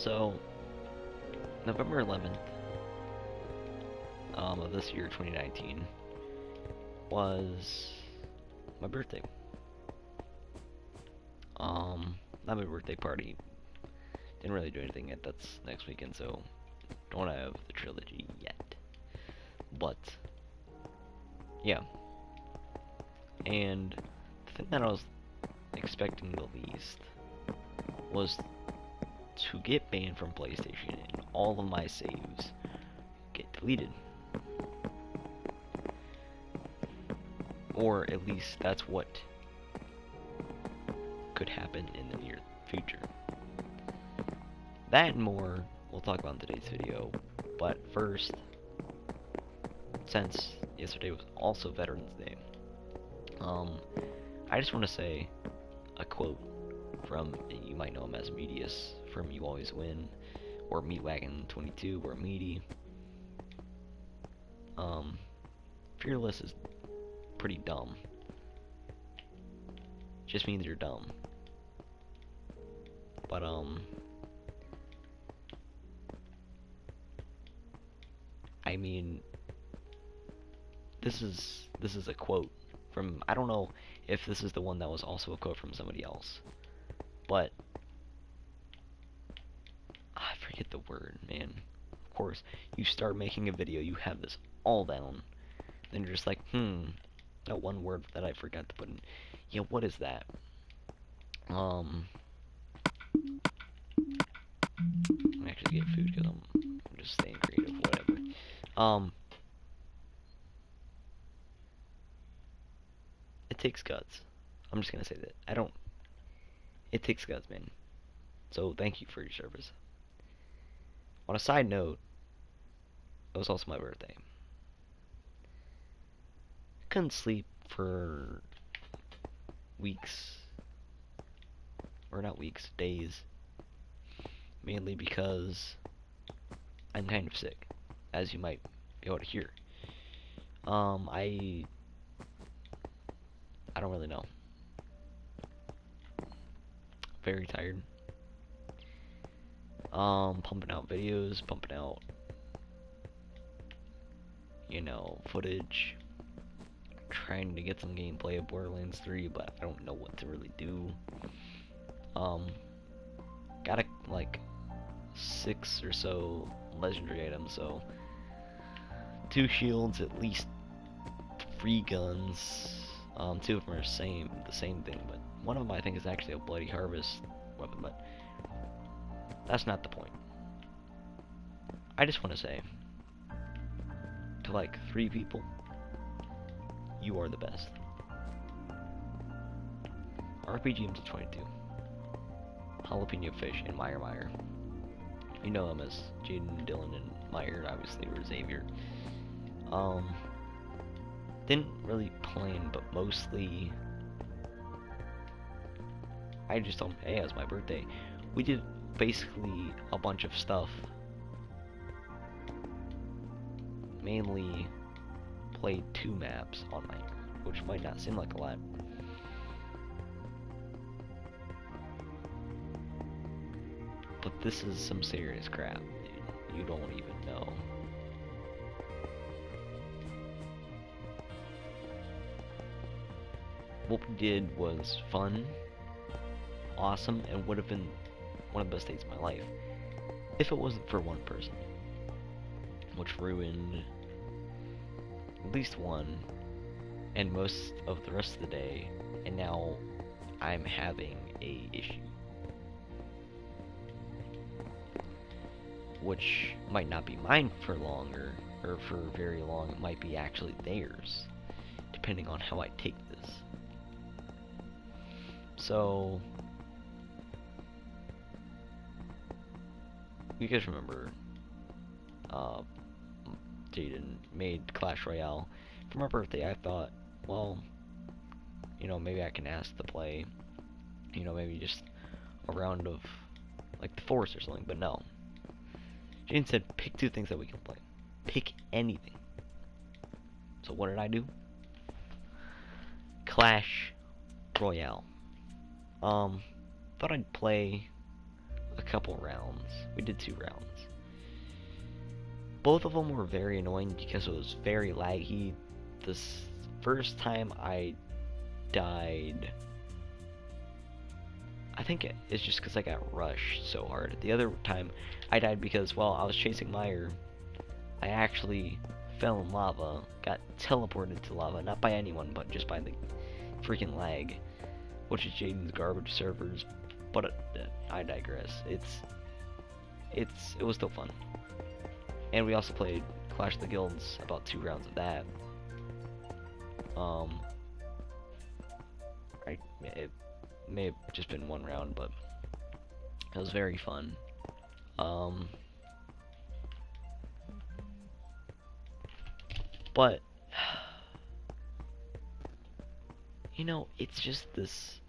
So, November 11th of this year, 2019, was my birthday. Not my birthday party. Didn't really do anything yet. That's next weekend, so don't have the trilogy yet. But yeah, and the thing that I was expecting the least was to get banned from PlayStation and all of my saves get deleted. Or at least that's what could happen in the near future. That and more we'll talk about in today's video, but first, since yesterday was also Veterans Day, I just want to say a quote from, you might know him as Medius from You Always Win, or Meatwagon22, or Meaty. Fearless is pretty dumb. Just means you're dumb. But I mean, this is a quote from, I don't know if this is the one that was also a quote from somebody else, but I forget the word, man. Of course, you start making a video, you have this all down, then you're just like, that one word that I forgot to put in. Yeah, what is that? I'm actually get food because I'm just staying creative, whatever. It takes guts. I'm just gonna say that. It takes guts, man. So thank you for your service. On a side note, it was also my birthday. I couldn't sleep for weeks. Or not weeks, days. Mainly because I'm kind of sick, as you might be able to hear. I don't really know. Very tired. Pumping out videos, pumping out, footage. Trying to get some gameplay of Borderlands 3, but I don't know what to really do. Got like 6 or so legendary items, so 2 shields, at least 3 guns. 2 of them are the same thing, but one of them I think is actually a Bloody Harvest weapon, but that's not the point. I just want to say to like 3 people, you are the best. RPGMT22, Jalapeno Fish, and Meyer. You know them as Jaden, Dylan, and Meyer, obviously, or Xavier. Didn't really plan, but mostly I just told them, hey, it was my birthday. We did basically a bunch of stuff. Mainly played 2 maps on my, which might not seem like a lot. But this is some serious crap, dude. You don't even know. What we did was fun, awesome, and would have been one of the best days of my life if it wasn't for one person, which ruined at least one and most of the rest of the day, and now I'm having a issue, which might not be mine for longer, or for very long. It might be actually theirs, depending on how I take this. So, you guys remember, Jaden made Clash Royale for my birthday. I thought, well, maybe I can ask to play, maybe just a round of, like, the Force or something, but no. Jaden said, pick 2 things that we can play. Pick anything. So what did I do? Clash Royale. Thought I'd play a couple rounds. We did 2 rounds. Both of them were very annoying because it was very laggy. This first time I died, I think it's just because I got rushed so hard. The other time I died because while I was chasing Meyer, I actually fell in lava, got teleported to lava, not by anyone, but just by the freaking lag, which is Jaden's garbage servers. But I digress. It was still fun. And we also played Clash of the Guilds, about 2 rounds of that. It may have just been 1 round, but it was very fun. But you know, it's just this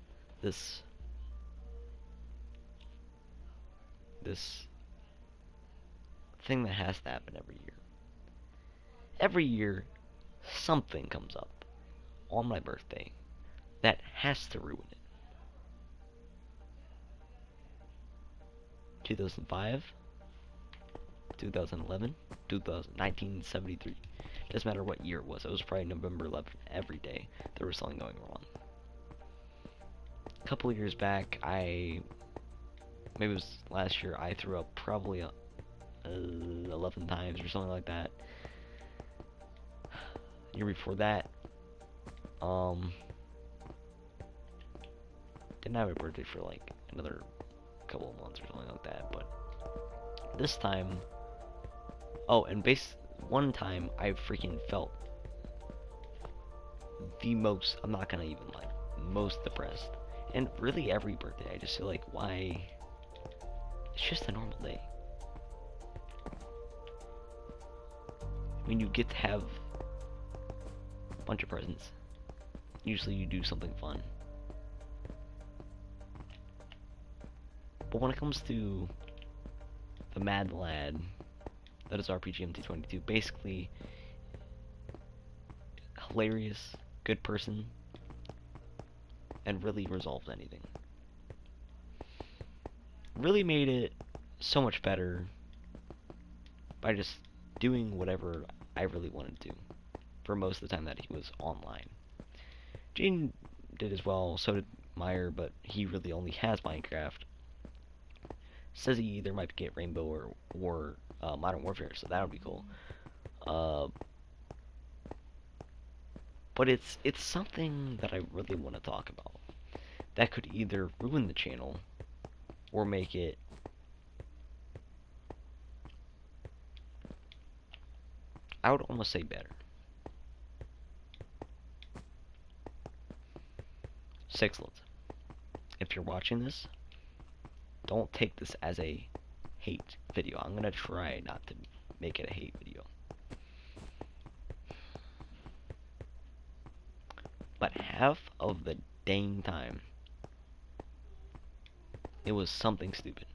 thing that has to happen every year. Every year, something comes up on my birthday that has to ruin it. 2005, 2011, 1973. Doesn't matter what year it was. It was probably November 11th. Every day there was something going wrong. A couple of years back, maybe it was last year, I threw up probably 11 times or something like that. Year before that, didn't have a birthday for like another couple of months or something like that, but this time, one time I freaking felt the most, I'm not gonna even lie, most depressed. And really every birthday I just feel like, why? It's just a normal day. I mean, you get to have a bunch of presents. Usually you do something fun. But when it comes to the Mad Lad, that is RPGMT22, basically hilarious, good person, and really resolved anything. Really made it so much better by just doing whatever I really wanted to for most of the time that he was online. Gene did as well, so did Meyer, but he really only has Minecraft. Says he either might get Rainbow or Modern Warfare, so that would be cool. But it's something that I really want to talk about that could either ruin the channel or make it I would almost say better. Sixlets, if you're watching this, don't take this as a hate video. I'm gonna try not to make it a hate video. But half of the dang time, it was something stupid.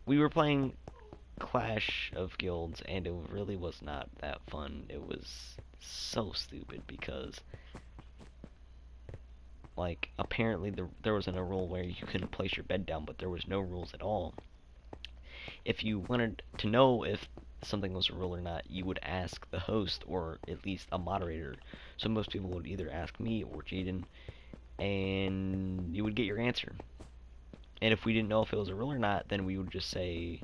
We were playing Clash of Guilds, and it really was not that fun. It was so stupid because, like, apparently there wasn't a rule where you couldn't place your bed down, but there was no rules at all. If you wanted to know if something was a rule or not, you would ask the host or at least a moderator. So most people would either ask me or Jaden, and you would get your answer. And if we didn't know if it was a rule or not, then we would just say,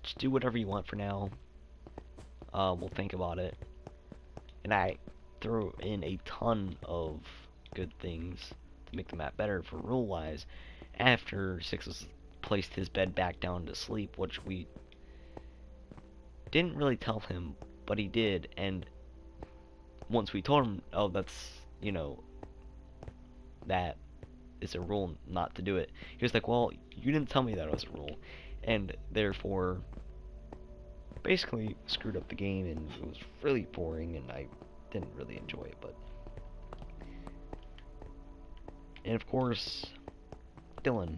just do whatever you want for now. We'll think about it. And I threw in a ton of good things to make the map better for rule-wise after Sixes placed his bed back down to sleep, which we didn't really tell him, but he did. And once we told him, oh, that's, you know, that is a rule not to do it, he was like, well, you didn't tell me that it was a rule, and therefore basically screwed up the game, and it was really boring, and I didn't really enjoy it. But and of course, Dylan,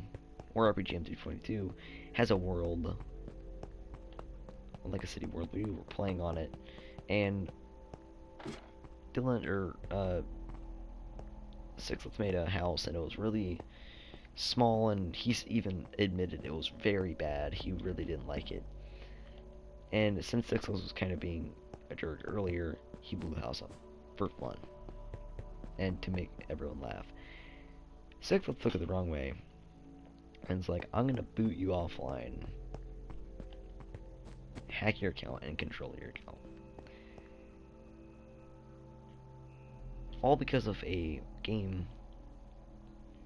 or RPGMT22, has a world, like a city world. We were playing on it, and Dylan, or Sixlets made a house, and it was really small, and he's even admitted it was very bad. He really didn't like it. And since Sixlets was kind of being a jerk earlier, he blew the house up for fun and to make everyone laugh. Sixlets took it the wrong way, and it's like, I'm gonna boot you offline, hack your account, and control your account. All because of a game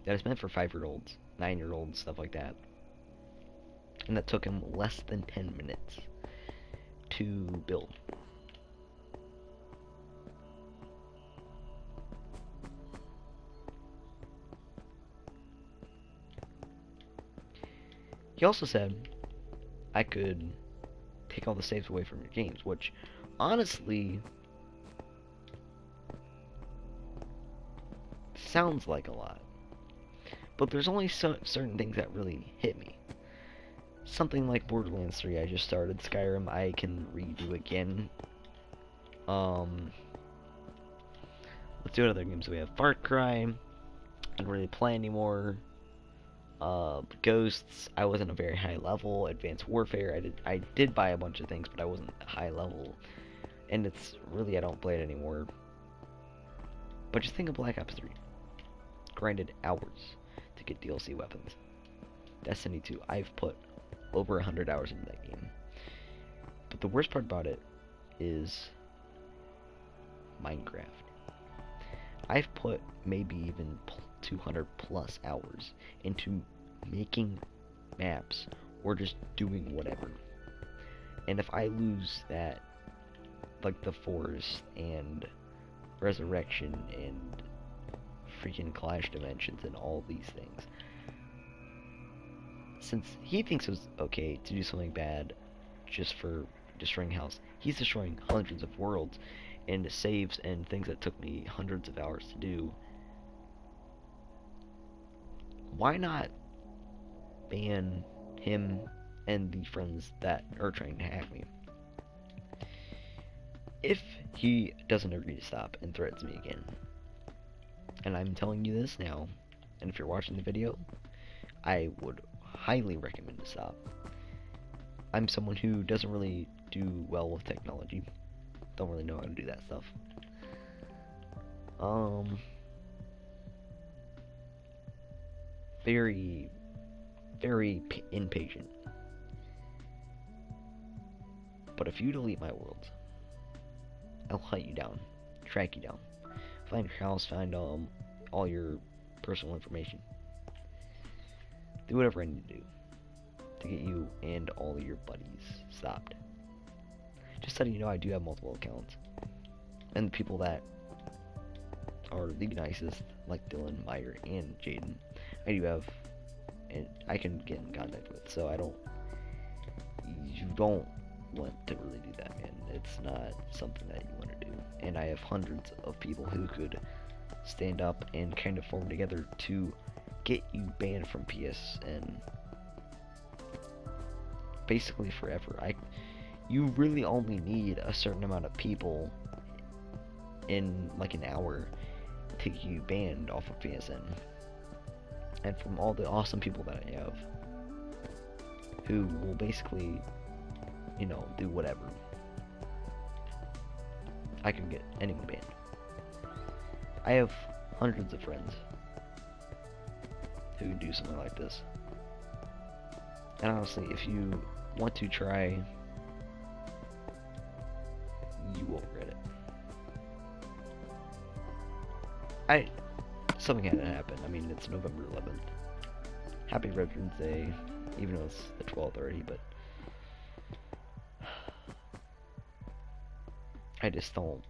that is meant for 5-year-olds, 9-year-olds, stuff like that. And that took him less than 10 minutes to build. He also said I could take all the saves away from your games, which honestly sounds like a lot. But there's only certain things that really hit me. Something like Borderlands 3, I just started. Skyrim, I can redo again. Let's do other games. We have Far Cry. I don't really play anymore. Ghosts, I wasn't a very high level. Advanced Warfare, I did buy a bunch of things, but I wasn't high level. And it's really, I don't play it anymore. But just think of Black Ops 3. Grinded hours to get DLC weapons. Destiny 2, I've put over 100 hours into that game. But the worst part about it is Minecraft. I've put maybe even 200 plus hours into making maps or just doing whatever. And if I lose that, like the Forest and Resurrection and freaking Clash Dimensions and all these things, since he thinks it was okay to do something bad just for destroying a house, he's destroying hundreds of worlds and saves and things that took me hundreds of hours to do. Why not ban him and the friends that are trying to hack me? If he doesn't agree to stop and threatens me again, and I'm telling you this now, and if you're watching the video, I would highly recommend to stop. I'm someone who doesn't really do well with technology. Don't really know how to do that stuff. Very, very impatient. But if you delete my world, I'll hunt you down, track you down, find your house, find all your personal information. Do whatever I need to do to get you and all your buddies stopped. Just letting you know, I do have multiple accounts, and the people that are the nicest, like Dylan, Meyer, and Jaden, I do have, and I can get in contact with. So you don't want to really do that, man. It's not something that you want to do. And I have hundreds of people who could stand up and kind of form together to get you banned from PSN basically forever. You really only need a certain amount of people in like an hour to get you banned off of PSN. And from all the awesome people that I have who will basically, you know, do whatever, I can get anyone banned. I have hundreds of friends who do something like this. And honestly, if you want to try, you will regret it. Something had to happen. I mean, it's November 11th. Happy Veterans Day, even though it's the 12th already, but I just don't.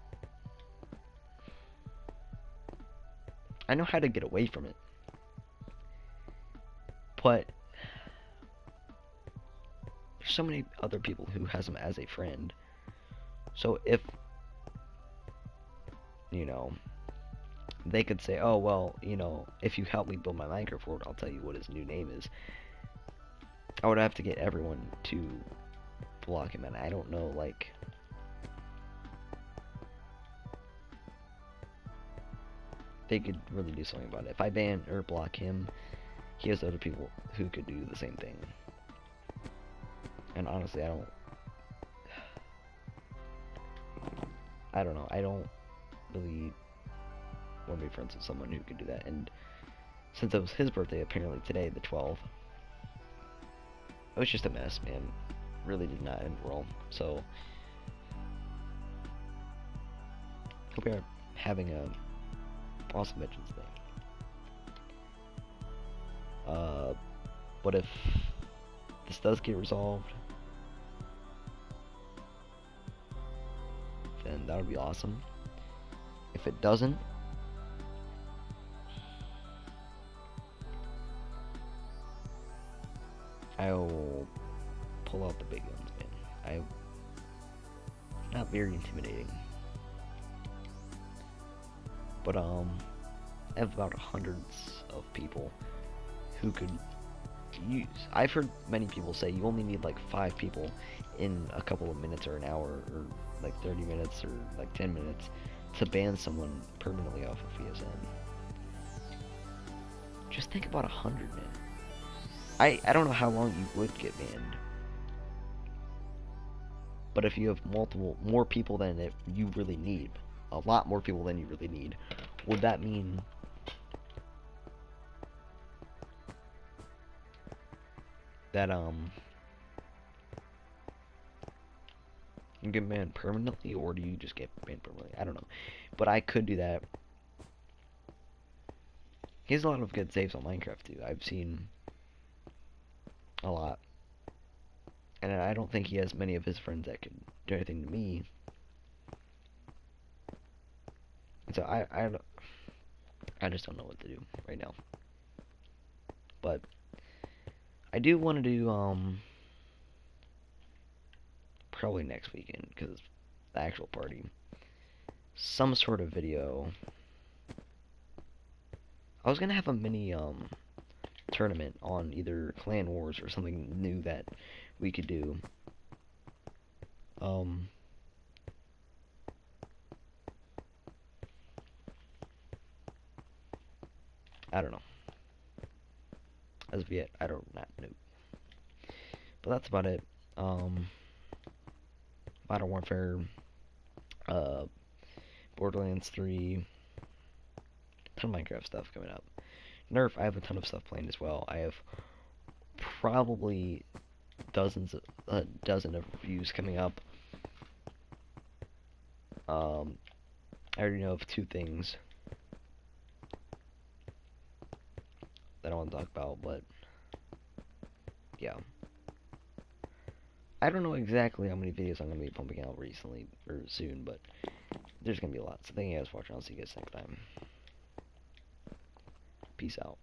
I know how to get away from it, but there's so many other people who has him as a friend. So if, you know, they could say, oh, well, you know, if you help me build my Minecraft world, I'll tell you what his new name is. I would have to get everyone to block him, and I don't know, like, they could really do something about it. If I ban or block him, he has other people who could do the same thing. And honestly, I don't know. I don't really want to be friends with someone who could do that. And since it was his birthday, apparently today, the 12th, it was just a mess, man. Really did not end well. So, hope you're having a awesome Veterans Day. What if this does get resolved? Then that would be awesome. If it doesn't, I'll pull out the big guns, man. Not very intimidating. But I have about hundreds of people who could use. I've heard many people say you only need like 5 people in a couple of minutes or an hour or like 30 minutes or like 10 minutes to ban someone permanently off of VSN. Just think about 100, man. I don't know how long you would get banned. But if you have more people than you really need, a lot more people than you really need, would that mean that you get banned permanently, or do you just get banned permanently? I don't know. But I could do that. He has a lot of good saves on Minecraft too. I've seen a lot. And I don't think he has many of his friends that could do anything to me. So I just don't know what to do right now. But I do want to do probably next weekend, because the actual party, some sort of video. I was gonna have a mini tournament on either Clan Wars or something new that we could do. I don't know. As of yet, I don't not know. But that's about it. Modern Warfare, Borderlands 3, ton of Minecraft stuff coming up. Nerf, I have a ton of stuff planned as well. I have probably a dozen of reviews coming up. I already know of 2 things that I want to talk about, but yeah. I don't know exactly how many videos I'm going to be pumping out recently, or soon, but there's going to be a lot. So thank you guys for watching. I'll see you guys next time. Peace out.